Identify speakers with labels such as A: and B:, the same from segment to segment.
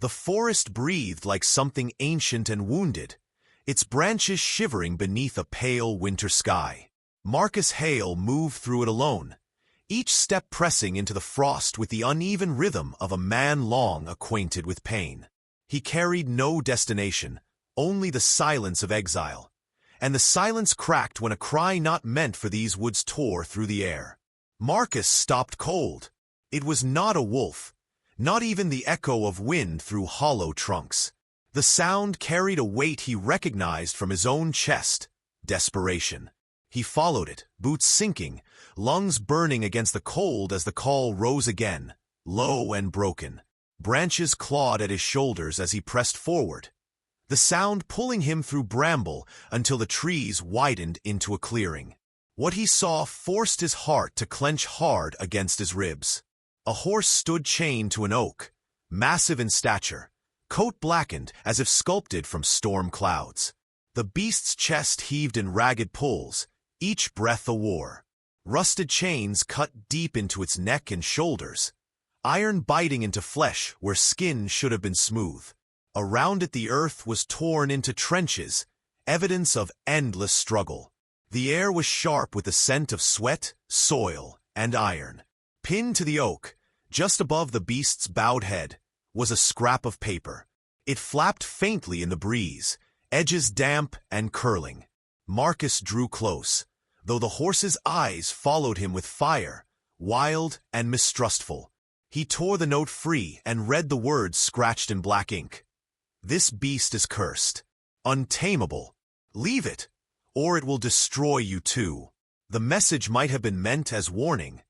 A: The forest breathed like something ancient and wounded, its branches shivering beneath a pale winter sky. Marcus Hale moved through it alone, each step pressing into the frost with the uneven rhythm of a man long acquainted with pain. He carried no destination, only the silence of exile, and the silence cracked when a cry not meant for these woods tore through the air. Marcus stopped cold. It was not a wolf, not even the echo of wind through hollow trunks. The sound carried a weight he recognized from his own chest: desperation. He followed it, boots sinking, lungs burning against the cold as the call rose again, low and broken. Branches clawed at his shoulders as he pressed forward, the sound pulling him through bramble until the trees widened into a clearing. What he saw forced his heart to clench hard against his ribs. A horse stood chained to an oak, massive in stature, coat blackened as if sculpted from storm clouds. The beast's chest heaved in ragged pulls, each breath a war. Rusted chains cut deep into its neck and shoulders, iron biting into flesh where skin should have been smooth. Around it the earth was torn into trenches, evidence of endless struggle. The air was sharp with the scent of sweat, soil, and iron. Pinned to the oak, just above the beast's bowed head, was a scrap of paper. It flapped faintly in the breeze, edges damp and curling. Marcus drew close, though the horse's eyes followed him with fire, wild and mistrustful. He tore the note free and read the words scratched in black ink. "This beast is cursed, untamable. Leave it, or it will destroy you too." The message might have been meant as warning,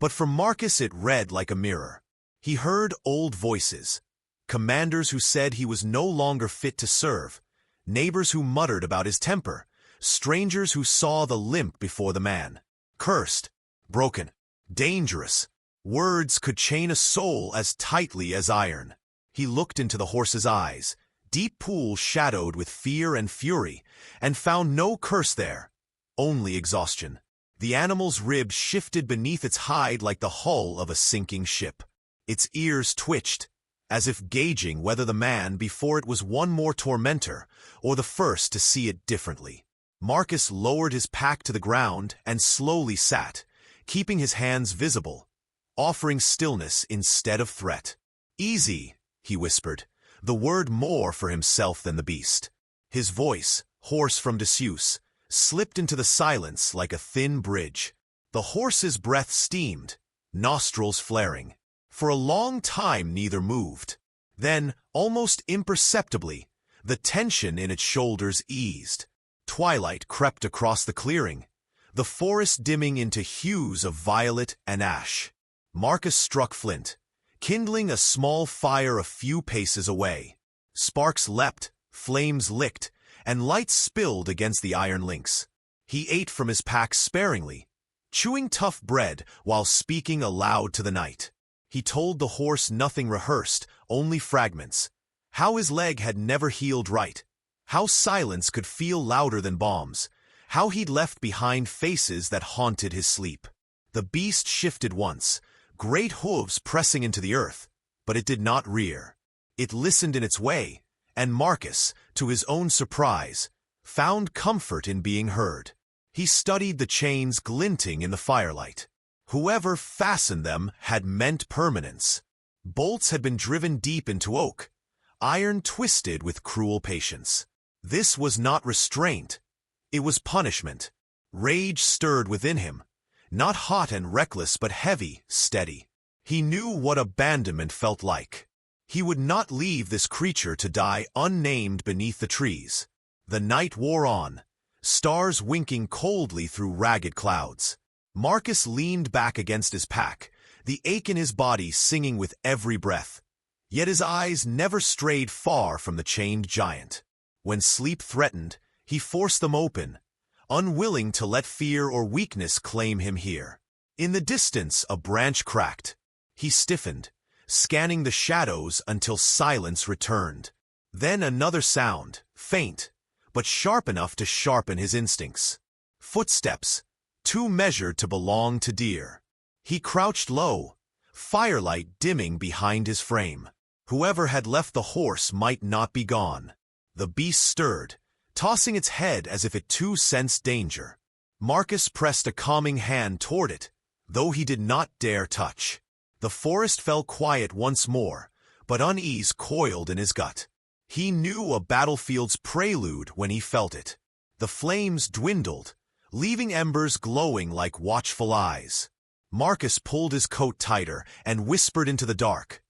A: but for Marcus it read like a mirror. He heard old voices, commanders who said he was no longer fit to serve, neighbors who muttered about his temper, strangers who saw the limp before the man. Cursed, broken, dangerous. Words could chain a soul as tightly as iron. He looked into the horse's eyes, deep pools shadowed with fear and fury, and found no curse there, only exhaustion. The animal's ribs shifted beneath its hide like the hull of a sinking ship. Its ears twitched, as if gauging whether the man before it was one more tormentor or the first to see it differently. Marcus lowered his pack to the ground and slowly sat, keeping his hands visible, offering stillness instead of threat. "Easy," he whispered, the word more for himself than the beast. His voice, hoarse from disuse, slipped into the silence like a thin bridge. The horse's breath steamed, nostrils flaring. For a long time neither moved. Then, almost imperceptibly, the tension in its shoulders eased. Twilight crept across the clearing, the forest dimming into hues of violet and ash. Marcus struck flint, kindling a small fire a few paces away. Sparks leapt, flames licked, and light spilled against the iron links. He ate from his pack sparingly, chewing tough bread while speaking aloud to the night. He told the horse nothing rehearsed, only fragments. How his leg had never healed right. How silence could feel louder than bombs. How he'd left behind faces that haunted his sleep. The beast shifted once, great hooves pressing into the earth, but it did not rear. It listened in its way, and Marcus, to his own surprise, found comfort in being heard. He studied the chains glinting in the firelight. Whoever fastened them had meant permanence. Bolts had been driven deep into oak, iron twisted with cruel patience. This was not restraint. It was punishment. Rage stirred within him, not hot and reckless but heavy, steady. He knew what abandonment felt like. He would not leave this creature to die unnamed beneath the trees. The night wore on, stars winking coldly through ragged clouds. Marcus leaned back against his pack, the ache in his body singing with every breath. Yet his eyes never strayed far from the chained giant. When sleep threatened, he forced them open, unwilling to let fear or weakness claim him here. In the distance, a branch cracked. He stiffened, scanning the shadows until silence returned. Then another sound, faint, but sharp enough to sharpen his instincts. Footsteps, too measured to belong to deer. He crouched low, firelight dimming behind his frame. Whoever had left the horse might not be gone. The beast stirred, tossing its head as if it too sensed danger. Marcus pressed a calming hand toward it, though he did not dare touch. The forest fell quiet once more, but unease coiled in his gut. He knew a battlefield's prelude when he felt it. The flames dwindled, leaving embers glowing like watchful eyes. Marcus pulled his coat tighter and whispered into the dark,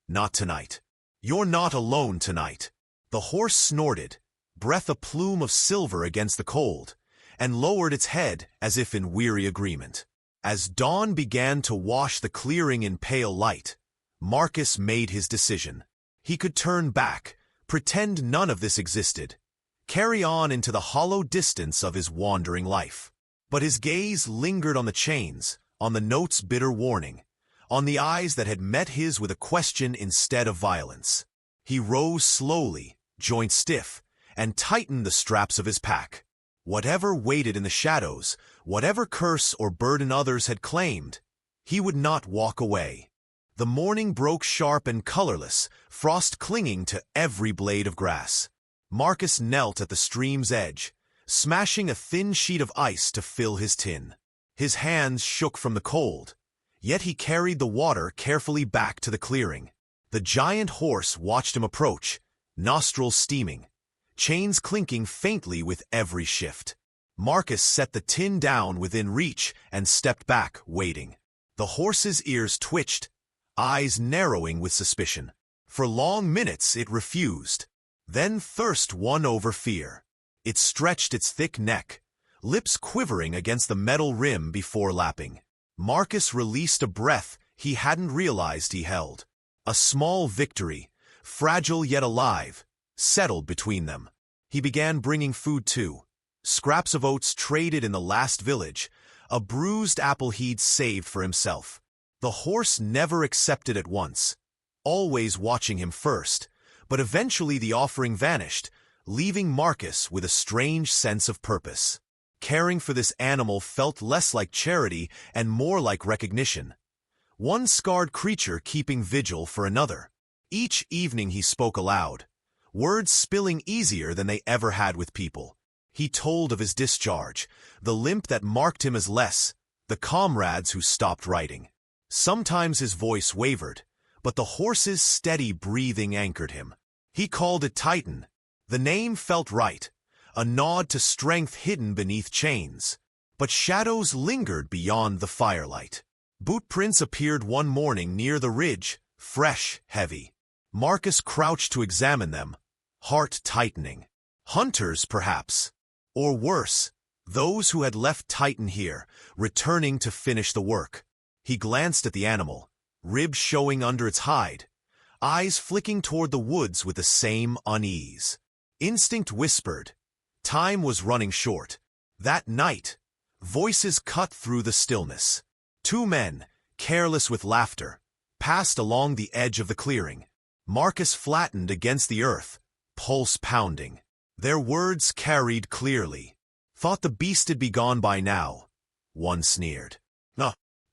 A: "Not tonight. You're not alone tonight." The horse snorted, breath a plume of silver against the cold, and lowered its head as if in weary agreement. As dawn began to wash the clearing in pale light, Marcus made his decision. He could turn back, pretend none of this existed, carry on into the hollow distance of his wandering life. But his gaze lingered on the chains, on the note's bitter warning, on the eyes that had met his with a question instead of violence. He rose slowly, joints stiff, and tightened the straps of his pack. Whatever waited in the shadows, whatever curse or burden others had claimed, he would not walk away. The morning broke sharp and colorless, frost clinging to every blade of grass. Marcus knelt at the stream's edge, smashing a thin sheet of ice to fill his tin. His hands shook from the cold, yet he carried the water carefully back to the clearing. The giant horse watched him approach, nostrils steaming, chains clinking faintly with every shift. Marcus set the tin down within reach and stepped back, waiting. The horse's ears twitched, eyes narrowing with suspicion. For long minutes it refused. Then thirst won over fear. It stretched its thick neck, lips quivering against the metal rim before lapping. Marcus released a breath he hadn't realized he held. A small victory, fragile yet alive, settled between them. He began bringing food too. Scraps of oats traded in the last village, a bruised apple he'd saved for himself. The horse never accepted at once, always watching him first, but eventually the offering vanished, leaving Marcus with a strange sense of purpose. Caring for this animal felt less like charity and more like recognition. One scarred creature keeping vigil for another. Each evening he spoke aloud, words spilling easier than they ever had with people. He told of his discharge, the limp that marked him as less, the comrades who stopped writing. Sometimes his voice wavered, but the horse's steady breathing anchored him. He called it Titan. The name felt right, a nod to strength hidden beneath chains. But shadows lingered beyond the firelight. Bootprints appeared one morning near the ridge, fresh, heavy. Marcus crouched to examine them, heart tightening. Hunters, perhaps. Or worse, those who had left Titan here, returning to finish the work. He glanced at the animal, ribs showing under its hide, eyes flicking toward the woods with the same unease. Instinct whispered. Time was running short. That night, voices cut through the stillness. Two men, careless with laughter, passed along the edge of the clearing. Marcus flattened against the earth, pulse pounding. Their words carried clearly. Thought the beast'd be gone by now. One sneered.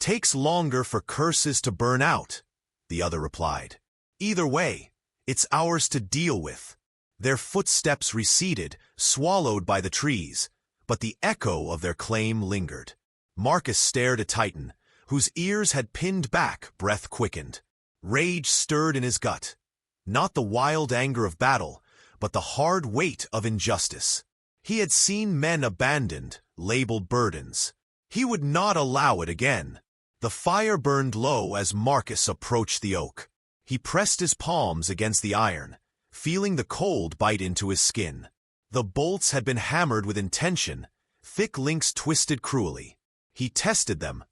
A: Takes longer for curses to burn out, the other replied. Either way, it's ours to deal with. Their footsteps receded, swallowed by the trees, but the echo of their claim lingered. Marcus stared at Titan, whose ears had pinned back, breath quickened. Rage stirred in his gut. Not the wild anger of battle, but the hard weight of injustice. He had seen men abandoned, labeled burdens. He would not allow it again. The fire burned low as Marcus approached the oak. He pressed his palms against the iron, feeling the cold bite into his skin. The bolts had been hammered with intention, thick links twisted cruelly. He tested them,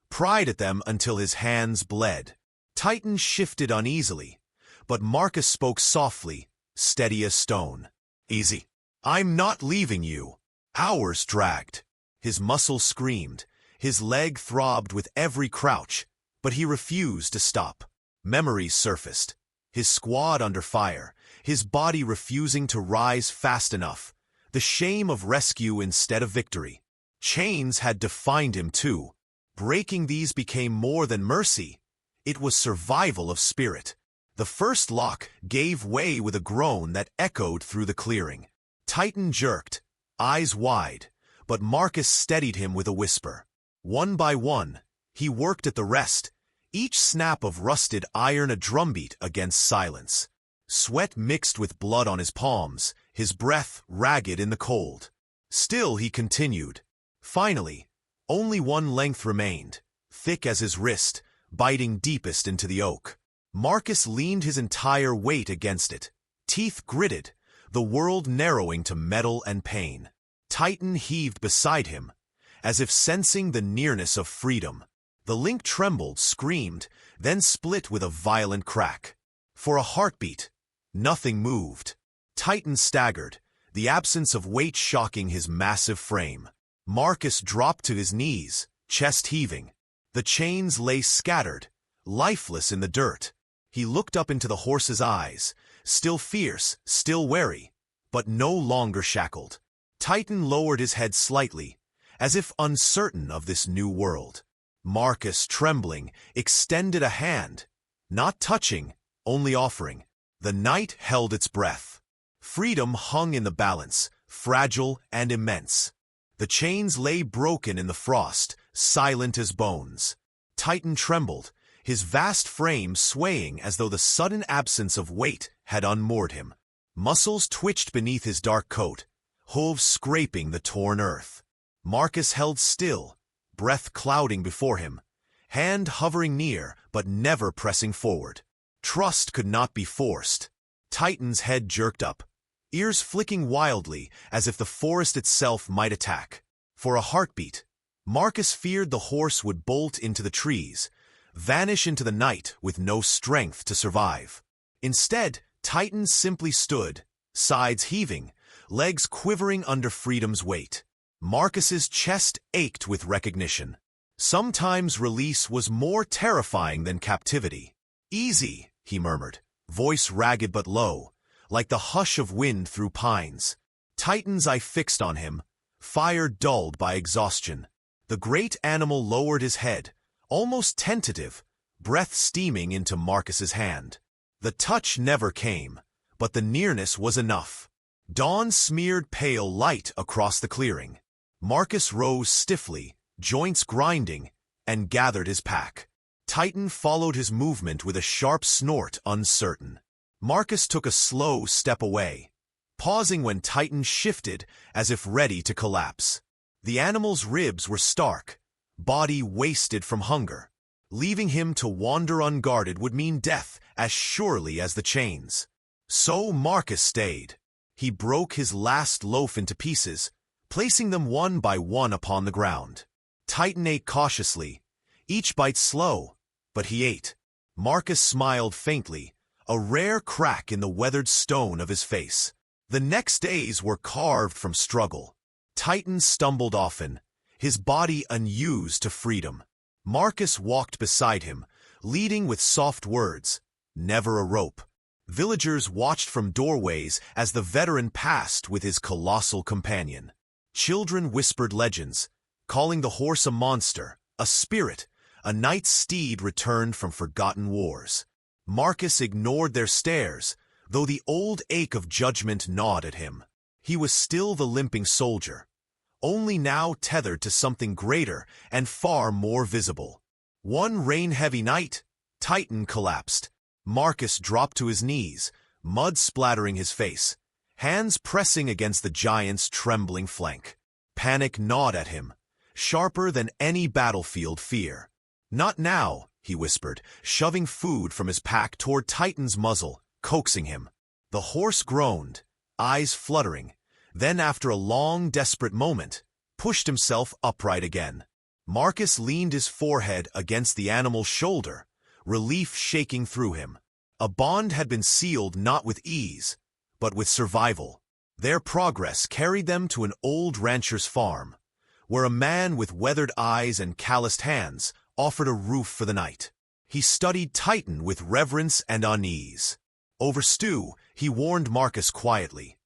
A: pried at them until his hands bled. Titan shifted uneasily, but Marcus spoke softly, steady as stone. Easy. I'm not leaving you. Hours dragged. His muscles screamed. His leg throbbed with every crouch, but he refused to stop. Memories surfaced. His squad under fire, his body refusing to rise fast enough. The shame of rescue instead of victory. Chains had defined him too. Breaking these became more than mercy. It was survival of spirit. The first lock gave way with a groan that echoed through the clearing. Titan jerked, eyes wide, but Marcus steadied him with a whisper. One by one, he worked at the rest, each snap of rusted iron a drumbeat against silence. Sweat mixed with blood on his palms, his breath ragged in the cold. Still he continued. Finally, only one length remained, thick as his wrist, biting deepest into the oak. Marcus leaned his entire weight against it, teeth gritted, the world narrowing to metal and pain. Titan heaved beside him, as if sensing the nearness of freedom. The link trembled, screamed, then split with a violent crack. For a heartbeat, nothing moved. Titan staggered, the absence of weight shocking his massive frame. Marcus dropped to his knees, chest heaving. The chains lay scattered, lifeless in the dirt. He looked up into the horse's eyes, still fierce, still wary, but no longer shackled. Titan lowered his head slightly, as if uncertain of this new world. Marcus, trembling, extended a hand, not touching, only offering. The night held its breath. Freedom hung in the balance, fragile and immense. The chains lay broken in the frost, silent as bones. Titan trembled, his vast frame swaying as though the sudden absence of weight had unmoored him. Muscles twitched beneath his dark coat, hooves scraping the torn earth. Marcus held still, breath clouding before him, hand hovering near but never pressing forward. Trust could not be forced. Titan's head jerked up, ears flicking wildly as if the forest itself might attack. For a heartbeat, Marcus feared the horse would bolt into the trees, vanish into the night with no strength to survive. Instead, Titan simply stood, sides heaving, legs quivering under freedom's weight. Marcus's chest ached with recognition. Sometimes release was more terrifying than captivity. "Easy," he murmured, voice ragged but low, like the hush of wind through pines. Titan's eye fixed on him, fire dulled by exhaustion. The great animal lowered his head, almost tentative, breath steaming into Marcus's hand. The touch never came, but the nearness was enough. Dawn smeared pale light across the clearing. Marcus rose stiffly, joints grinding, and gathered his pack. Titan followed his movement with a sharp snort, uncertain. Marcus took a slow step away, pausing when Titan shifted as if ready to collapse. The animal's ribs were stark, body wasted from hunger. Leaving him to wander unguarded would mean death as surely as the chains. So Marcus stayed. He broke his last loaf into pieces, placing them one by one upon the ground. Titan ate cautiously, each bite slow, but he ate. Marcus smiled faintly, a rare crack in the weathered stone of his face. The next days were carved from struggle. Titan stumbled often, his body unused to freedom. Marcus walked beside him, leading with soft words, never a rope. Villagers watched from doorways as the veteran passed with his colossal companion. Children whispered legends, calling the horse a monster, a spirit, a night steed returned from forgotten wars. Marcus ignored their stares, though the old ache of judgment gnawed at him. He was still the limping soldier, only now tethered to something greater and far more visible. One rain-heavy night, Titan collapsed. Marcus dropped to his knees, mud splattering his face, hands pressing against the giant's trembling flank. Panic gnawed at him, sharper than any battlefield fear. "Not now," he whispered, shoving food from his pack toward Titan's muzzle, coaxing him. The horse groaned, eyes fluttering, then after a long, desperate moment, pushed himself upright again. Marcus leaned his forehead against the animal's shoulder, relief shaking through him. A bond had been sealed not with ease, but with survival. Their progress carried them to an old rancher's farm, where a man with weathered eyes and calloused hands offered a roof for the night. He studied Titan with reverence and unease. Over stew, he warned Marcus quietly.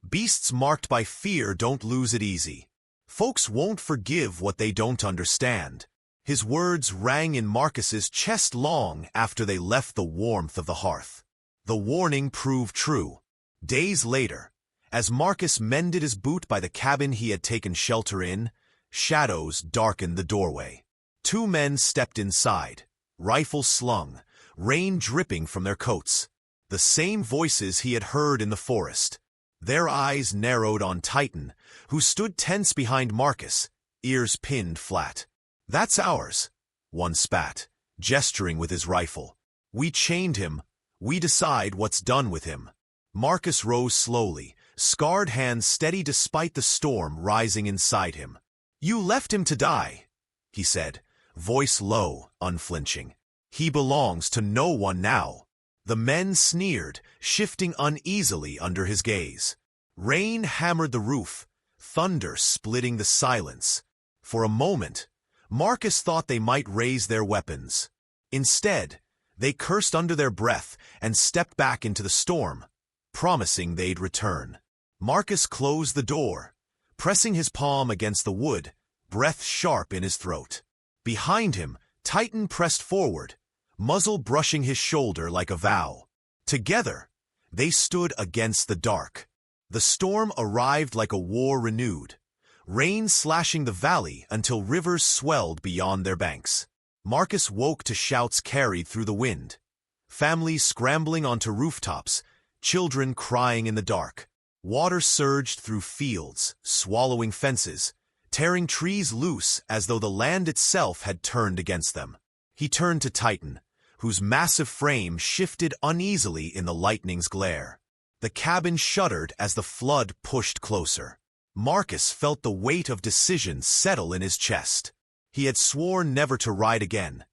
A: "Beasts marked by fear don't lose it easy. Folks won't forgive what they don't understand." His words rang in Marcus's chest long after they left the warmth of the hearth. The warning proved true. Days later, as Marcus mended his boot by the cabin he had taken shelter in, shadows darkened the doorway. Two men stepped inside, rifles slung, rain dripping from their coats. The same voices he had heard in the forest. Their eyes narrowed on Titan, who stood tense behind Marcus, ears pinned flat. "That's ours," one spat, gesturing with his rifle. "We chained him. We decide what's done with him." Marcus rose slowly, scarred hands steady despite the storm rising inside him. "You left him to die," he said, voice low, unflinching. "He belongs to no one now." The men sneered, shifting uneasily under his gaze. Rain hammered the roof, thunder splitting the silence. For a moment, Marcus thought they might raise their weapons. Instead, they cursed under their breath and stepped back into the storm, promising they'd return. Marcus closed the door, pressing his palm against the wood, breath sharp in his throat. Behind him, Titan pressed forward, muzzle brushing his shoulder like a vow. Together, they stood against the dark. The storm arrived like a war renewed, rain slashing the valley until rivers swelled beyond their banks. Marcus woke to shouts carried through the wind. Families scrambling onto rooftops, children crying in the dark. Water surged through fields, swallowing fences, tearing trees loose as though the land itself had turned against them. He turned to Titan, whose massive frame shifted uneasily in the lightning's glare. The cabin shuddered as the flood pushed closer. Marcus felt the weight of decision settle in his chest. He had sworn never to ride again,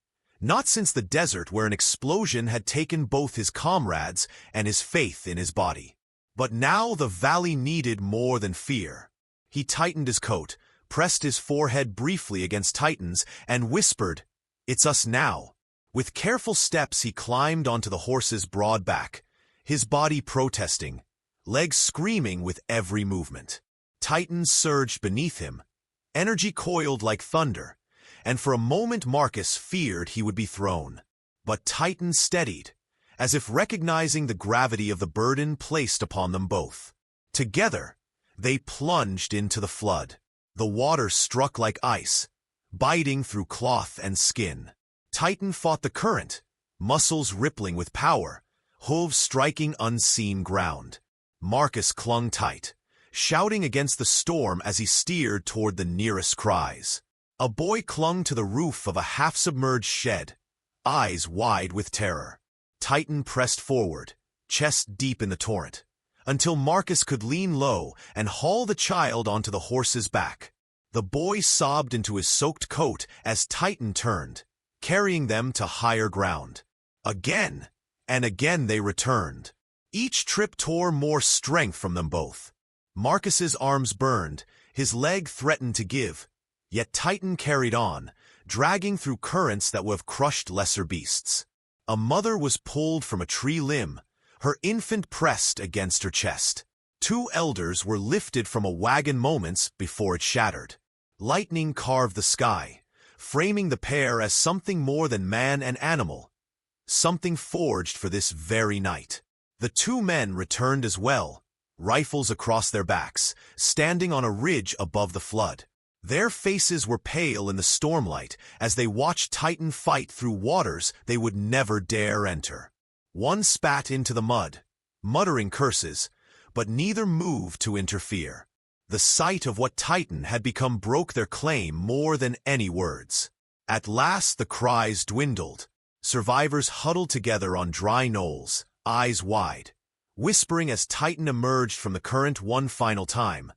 A: not since the desert where an explosion had taken both his comrades and his faith in his body. But now the valley needed more than fear. He tightened his coat, pressed his forehead briefly against Titan's, and whispered, "It's us now." With careful steps he climbed onto the horse's broad back, his body protesting, legs screaming with every movement. Titan surged beneath him, energy coiled like thunder, and for a moment Marcus feared he would be thrown. But Titan steadied, as if recognizing the gravity of the burden placed upon them both. Together, they plunged into the flood. The water struck like ice, biting through cloth and skin. Titan fought the current, muscles rippling with power, hooves striking unseen ground. Marcus clung tight, shouting against the storm as he steered toward the nearest cries. A boy clung to the roof of a half-submerged shed, eyes wide with terror. Titan pressed forward, chest deep in the torrent, until Marcus could lean low and haul the child onto the horse's back. The boy sobbed into his soaked coat as Titan turned, carrying them to higher ground. Again and again they returned. Each trip tore more strength from them both. Marcus's arms burned, his leg threatened to give, yet Titan carried on, dragging through currents that would have crushed lesser beasts. A mother was pulled from a tree limb, her infant pressed against her chest. Two elders were lifted from a wagon moments before it shattered. Lightning carved the sky, framing the pair as something more than man and animal, something forged for this very night. The two men returned as well, rifles across their backs, standing on a ridge above the flood. Their faces were pale in the stormlight as they watched Titan fight through waters they would never dare enter. One spat into the mud, muttering curses, but neither moved to interfere. The sight of what Titan had become broke their claim more than any words. At last the cries dwindled. Survivors huddled together on dry knolls, eyes wide, whispering as Titan emerged from the current one final time.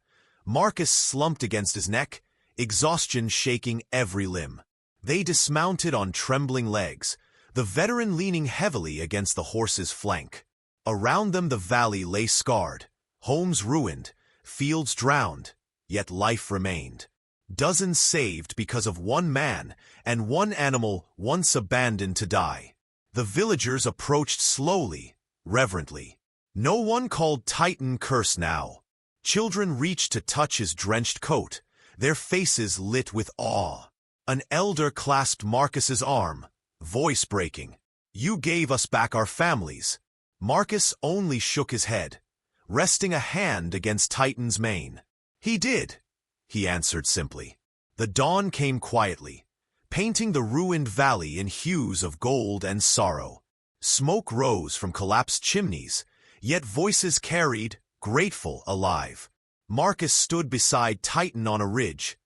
A: Marcus slumped against his neck, exhaustion shaking every limb. They dismounted on trembling legs, the veteran leaning heavily against the horse's flank. Around them the valley lay scarred, homes ruined, fields drowned, yet life remained. Dozens saved because of one man and one animal once abandoned to die. The villagers approached slowly, reverently. No one called Titan curse now. Children reached to touch his drenched coat, their faces lit with awe. An elder clasped Marcus's arm, voice breaking. "You gave us back our families." Marcus only shook his head, resting a hand against Titan's mane. "He did," he answered simply. The dawn came quietly, painting the ruined valley in hues of gold and sorrow. Smoke rose from collapsed chimneys, yet voices carried, grateful, alive. Marcus stood beside Titan on a ridge,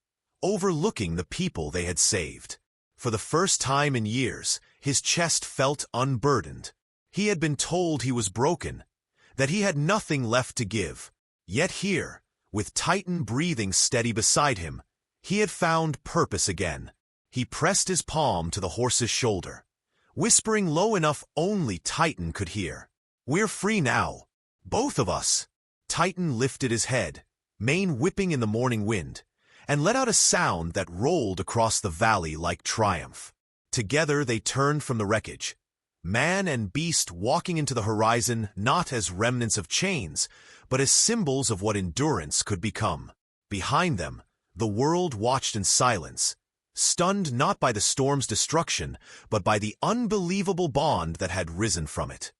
A: overlooking the people they had saved. For the first time in years, his chest felt unburdened. He had been told he was broken, that he had nothing left to give. Yet here, with Titan breathing steady beside him, he had found purpose again. He pressed his palm to the horse's shoulder, whispering low enough only Titan could hear. "We're free now, both of us." Titan lifted his head, mane whipping in the morning wind, and let out a sound that rolled across the valley like triumph. Together they turned from the wreckage, man and beast walking into the horizon not as remnants of chains, but as symbols of what endurance could become. Behind them, the world watched in silence, stunned not by the storm's destruction, but by the unbelievable bond that had risen from it.